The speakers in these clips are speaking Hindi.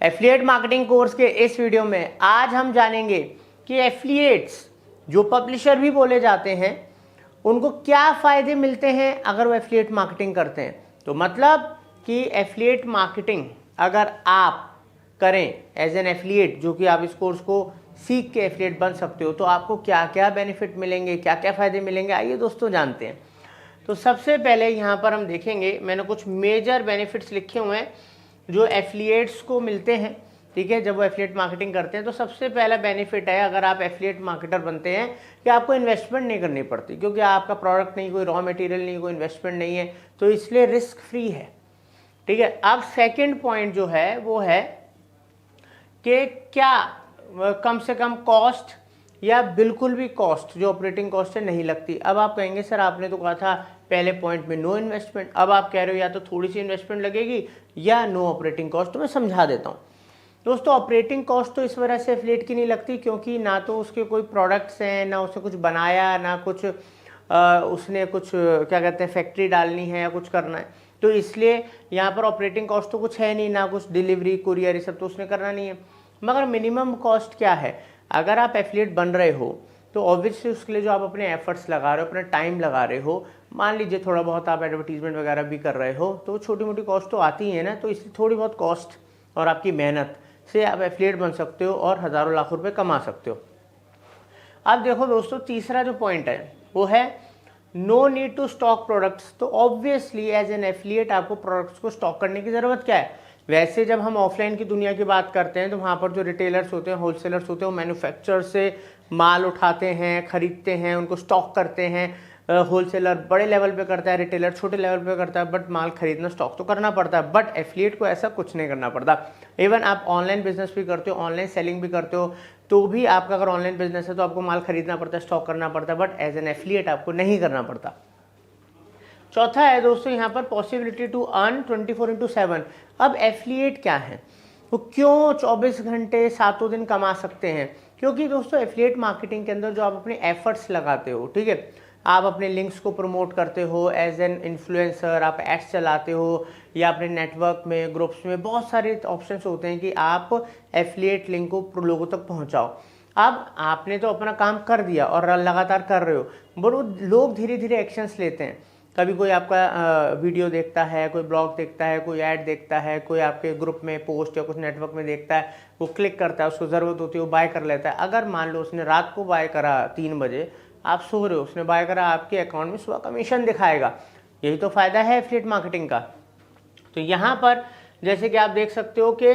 एफिलिएट मार्केटिंग कोर्स के इस वीडियो में आज हम जानेंगे कि एफिलिएट्स जो पब्लिशर भी बोले जाते हैं उनको क्या फ़ायदे मिलते हैं अगर वो एफिलिएट मार्केटिंग करते हैं। तो मतलब कि एफिलिएट मार्केटिंग अगर आप करें एज एन एफिलिएट, जो कि आप इस कोर्स को सीख के एफिलिएट बन सकते हो, तो आपको क्या क्या बेनिफिट मिलेंगे, क्या क्या फ़ायदे मिलेंगे, आइए दोस्तों जानते हैं। तो सबसे पहले यहाँ पर हम देखेंगे, मैंने कुछ मेजर बेनिफिट्स लिखे हुए हैं जो एफिलिएट्स को मिलते हैं। ठीक है, जब वो एफिलिएट मार्केटिंग करते हैं तो सबसे पहला बेनिफिट है, अगर आप एफिलिएट मार्केटर बनते हैं, कि आपको इन्वेस्टमेंट नहीं करनी पड़ती, क्योंकि आपका प्रोडक्ट नहीं, कोई रॉ मटेरियल नहीं, कोई इन्वेस्टमेंट नहीं है, तो इसलिए रिस्क फ्री है। ठीक है, अब सेकेंड पॉइंट जो है वो है कि क्या कम से कम कॉस्ट या बिल्कुल भी कॉस्ट जो ऑपरेटिंग कॉस्ट है नहीं लगती। अब आप कहेंगे सर आपने तो कहा था पहले पॉइंट में नो इन्वेस्टमेंट, अब आप कह रहे हो या तो थोड़ी सी इन्वेस्टमेंट लगेगी या नो ऑपरेटिंग कॉस्ट। तो मैं समझा देता हूँ दोस्तों। ऑपरेटिंग कॉस्ट तो इस वजह से एफिलिएट की नहीं लगती क्योंकि ना तो उसके कोई प्रोडक्ट्स हैं, ना उसने कुछ बनाया, ना कुछ उसने कुछ क्या कहते हैं फैक्ट्री डालनी है या कुछ करना है, तो इसलिए यहाँ पर ऑपरेटिंग कॉस्ट तो कुछ है नहीं, ना कुछ डिलीवरी कुरियर ये सब तो उसने करना नहीं है। मगर मिनिमम कॉस्ट क्या है, अगर आप एफिलिएट बन रहे हो तो ऑब्वियसली उसके लिए जो आप अपने एफर्ट्स लगा रहे हो, अपना टाइम लगा रहे हो, मान लीजिए थोड़ा बहुत आप एडवर्टीजमेंट वगैरह भी कर रहे हो, तो छोटी मोटी कॉस्ट तो आती है ना, तो इसलिए थोड़ी बहुत कॉस्ट और आपकी मेहनत से आप एफिलिएट बन सकते हो और हज़ारों लाखों रुपए कमा सकते हो। अब देखो दोस्तों, तीसरा जो पॉइंट है वो है no need to stock products. तो ऑब्वियसली एज एन एफिलिएट आपको प्रोडक्ट्स को स्टॉक करने की ज़रूरत क्या है। वैसे जब हम ऑफलाइन की दुनिया की बात करते हैं तो वहाँ पर जो रिटेलर्स होते हैं, होलसेलर्स होते हैं, वो मैन्युफैक्चरर से माल उठाते हैं, खरीदते हैं, उनको स्टॉक करते हैं। होलसेलर बड़े लेवल पे करता है, रिटेलर छोटे लेवल पे करता है, बट माल खरीदना स्टॉक तो करना पड़ता है। बट एफिलिएट को ऐसा कुछ नहीं करना पड़ता। इवन आप ऑनलाइन बिजनेस भी करते हो, ऑनलाइन सेलिंग भी करते हो, तो भी आपका अगर ऑनलाइन बिजनेस है तो आपको माल खरीदना पड़ता है, स्टॉक करना पड़ता है, बट एज एन एफिलिएट आपको नहीं करना पड़ता। चौथा है दोस्तों यहाँ पर पॉसिबिलिटी टू अर्न 24/7। अब एफिलिएट क्या है, वो क्यों 24 घंटे 7 दिन कमा सकते हैं, क्योंकि दोस्तों एफिलिएट मार्केटिंग के अंदर जो आप अपने एफर्ट्स लगाते हो, ठीक है, आप अपने लिंक्स को प्रमोट करते हो एज एन इन्फ्लुएंसर, आप एड्स चलाते हो या अपने नेटवर्क में, ग्रुप्स में, बहुत सारे ऑप्शंस होते हैं कि आप एफिलिएट लिंक को लोगों तक पहुंचाओ। अब आपने तो अपना काम कर दिया और लगातार कर रहे हो, बट वो लोग धीरे धीरे एक्शंस लेते हैं। कभी कोई आपका वीडियो देखता है, कोई ब्लॉग देखता है, कोई ऐड देखता है, कोई आपके ग्रुप में पोस्ट या कुछ नेटवर्क में देखता है, वो क्लिक करता है, उसको ज़रूरत होती है, वो बाय कर लेता है। अगर मान लो उसने रात को बाय करा 3 बजे, आप सो रहे हो, उसने बाय करा, आपके अकाउंट में सुबह कमीशन दिखाएगा। यही तो फ़ायदा है एफिलिएट मार्केटिंग का। तो यहाँ पर जैसे कि आप देख सकते हो कि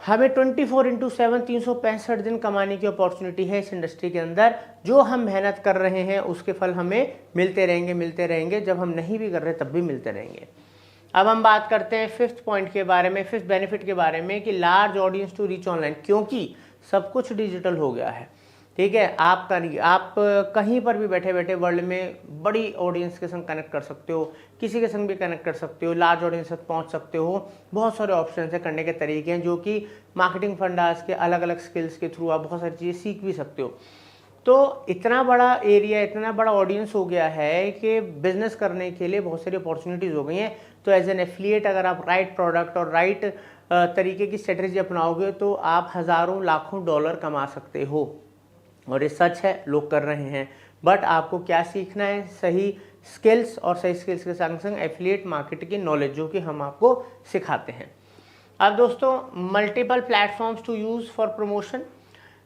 हमें 24/7 365 दिन कमाने की अपॉर्चुनिटी है इस इंडस्ट्री के अंदर। जो हम मेहनत कर रहे हैं उसके फल हमें मिलते रहेंगे, जब हम नहीं भी कर रहे तब भी मिलते रहेंगे। अब हम बात करते हैं फिफ्थ पॉइंट के बारे में, फिफ्थ बेनिफिट के बारे में, कि large audience to reach online, क्योंकि सब कुछ डिजिटल हो गया है। ठीक है, आप कहीं पर भी बैठे बैठे वर्ल्ड में बड़ी ऑडियंस के संग कनेक्ट कर सकते हो, किसी के संग भी कनेक्ट कर सकते हो, लार्ज ऑडियंस तक पहुंच सकते हो। बहुत सारे ऑप्शन है, करने के तरीके हैं, जो कि मार्केटिंग फंडास के अलग अलग स्किल्स के थ्रू आप बहुत सारी चीज़ें सीख भी सकते हो। तो इतना बड़ा एरिया, इतना बड़ा ऑडियंस हो गया है कि बिजनेस करने के लिए बहुत सारी अपॉर्चुनिटीज़ हो गई हैं। तो एज एन एफिलिएट अगर आप राइट प्रोडक्ट और राइट तरीके की स्ट्रेटेजी अपनाओगे तो आप हज़ारों लाखों डॉलर कमा सकते हो। और ये सच है, लोग कर रहे हैं। बट आपको क्या सीखना है, सही स्किल्स, और सही स्किल्स के संग संग एफिलिएट मार्केट की नॉलेज, जो कि हम आपको सिखाते हैं। अब दोस्तों, multiple platforms to use for promotion.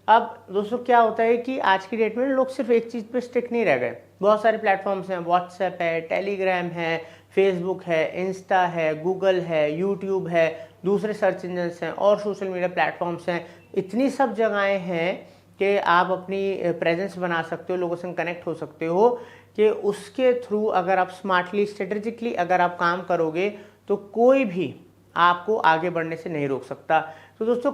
अब दोस्तों क्या होता है कि आज की डेट में लोग सिर्फ एक चीज़ पे स्टिक नहीं रह गए, बहुत सारे प्लेटफॉर्म्स हैं, व्हाट्सएप है, टेलीग्राम है, फेसबुक है, इंस्टा है, गूगल है, यूट्यूब है, दूसरे सर्च इंजन्स हैं और सोशल मीडिया प्लेटफॉर्म्स हैं। इतनी सब जगहें हैं कि आप अपनी प्रेजेंस बना सकते हो, लोगों से कनेक्ट हो सकते हो, कि उसके थ्रू अगर आप स्मार्टली, स्ट्रेटेजिकली अगर आप काम करोगे तो कोई भी आपको आगे बढ़ने से नहीं रोक सकता। तो दोस्तों,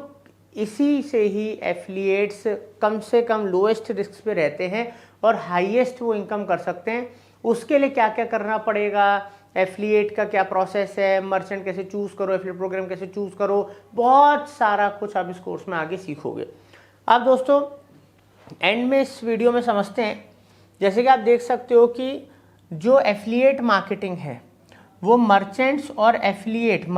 इसी से ही एफिलिएट्स कम से कम लोएस्ट रिस्क पे रहते हैं और हाईएस्ट वो इनकम कर सकते हैं। उसके लिए क्या क्या करना पड़ेगा, एफिलिएट का क्या प्रोसेस है, मर्चेंट कैसे चूज़ करो, एफिलिएट प्रोग्राम कैसे चूज़ करो, बहुत सारा कुछ आप इस कोर्स में आगे सीखोगे। अब दोस्तों, एंड में इस वीडियो में समझते हैं, जैसे कि आप देख सकते हो कि जो एफिलिएट मार्केटिंग है वो मर्चेंट्स और एफिलिएट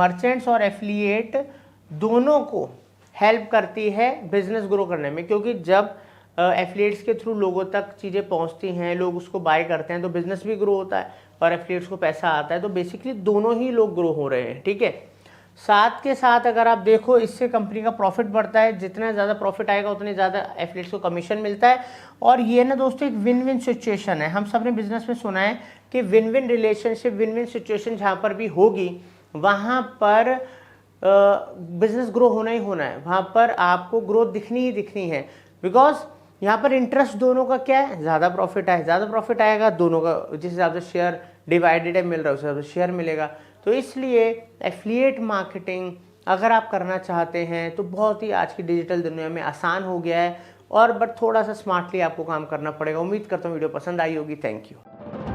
दोनों को हेल्प करती है बिजनेस ग्रो करने में, क्योंकि जब एफिलिएट्स के थ्रू लोगों तक चीज़ें पहुंचती हैं, लोग उसको बाय करते हैं, तो बिजनेस भी ग्रो होता है और एफिलिएट्स को पैसा आता है। तो बेसिकली दोनों ही लोग ग्रो हो रहे हैं, ठीक है। साथ के साथ अगर आप देखो, इससे कंपनी का प्रॉफिट बढ़ता है, जितना ज़्यादा प्रॉफिट आएगा उतने ज़्यादा एफिलिएट्स को कमीशन मिलता है। और ये ना दोस्तों एक विन विन सिचुएशन है। हम सब ने बिजनेस में सुना है कि win win relationship, win win situation जहाँ पर भी होगी वहाँ पर बिजनेस ग्रो होना ही होना है, वहाँ पर आपको ग्रोथ दिखनी ही दिखनी है। बिकॉज यहाँ पर इंटरेस्ट दोनों का क्या है, ज़्यादा प्रॉफिट आए, ज़्यादा प्रॉफिट आएगा दोनों का, जिस हिसाब से शेयर डिवाइडेड है मिल रहा है उस हिसाब से शेयर मिलेगा। तो इसलिए एफिलिएट मार्केटिंग अगर आप करना चाहते हैं तो बहुत ही आज की डिजिटल दुनिया में आसान हो गया है, और बट थोड़ा सा स्मार्टली आपको काम करना पड़ेगा। उम्मीद करता हूँ वीडियो पसंद आई होगी। Thank you.